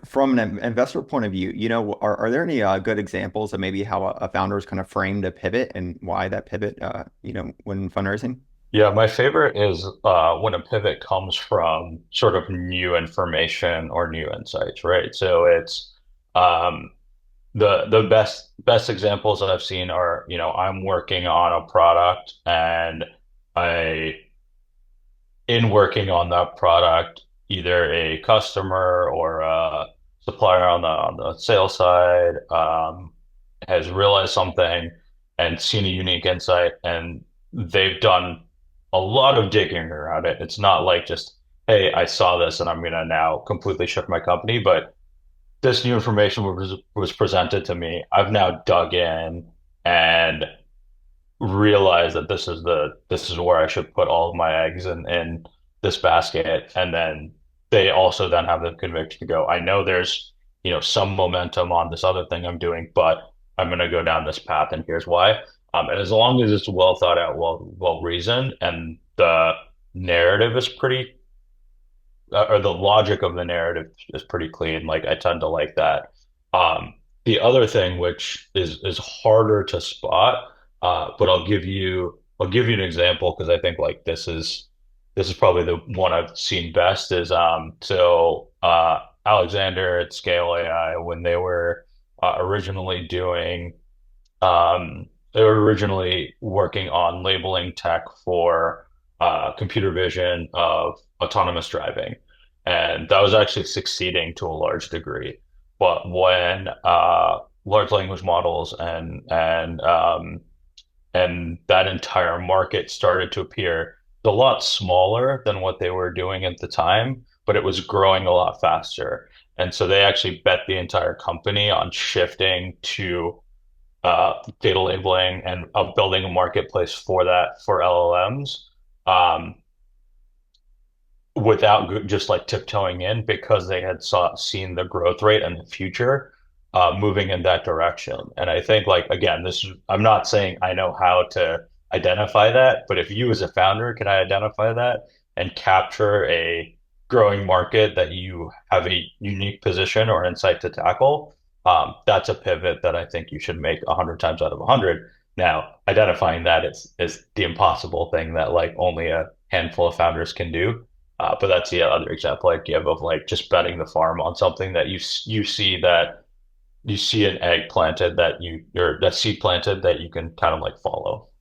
From an investor point of view, are there any good examples of maybe how a founder's kind of framed a pivot and why that pivot, when fundraising? Yeah, my favorite is when a pivot comes from sort of new information or new insights, right? So it's um, the best examples that I've seen are, I'm working on a product and I in working on that product, either a customer or a supplier on the sales side has realized something and seen a unique insight, and they've done a lot of digging around it. It's not like just, hey, I saw this and I'm gonna now completely shift my company, but this new information was presented to me. I've now dug in and realize that this is where I should put all of my eggs in this basket. And then they also then have the conviction to go, I know there's, some momentum on this other thing I'm doing, but I'm gonna go down this path and here's why. And as long as it's well thought out, well reasoned, and the narrative is pretty or the logic of the narrative is pretty clean. Like I tend to like that. The other thing, which is harder to spot, but I'll give you an example because I think like this is probably the one I've seen best is Alexander at Scale AI when they were originally doing they were originally working on labeling tech for computer vision of autonomous driving. And that was actually succeeding to a large degree. But when large language models and that entire market started to appear, it's a lot smaller than what they were doing at the time, but it was growing a lot faster. And so they actually bet the entire company on shifting to data labeling and of building a marketplace for that for LLMs without just like tiptoeing in because they had seen the growth rate and the future moving in that direction. And I think like again, I'm not saying I know how to identify that, but if you as a founder can identify that and capture a growing market that you have a unique position or insight to tackle, that's a pivot that I think you should make 100 times out of 100. Now, identifying that is the impossible thing that like only a handful of founders can do. But that's the other example I give of like just betting the farm on something that you see an egg planted that you or that seed planted that you can kind of like follow.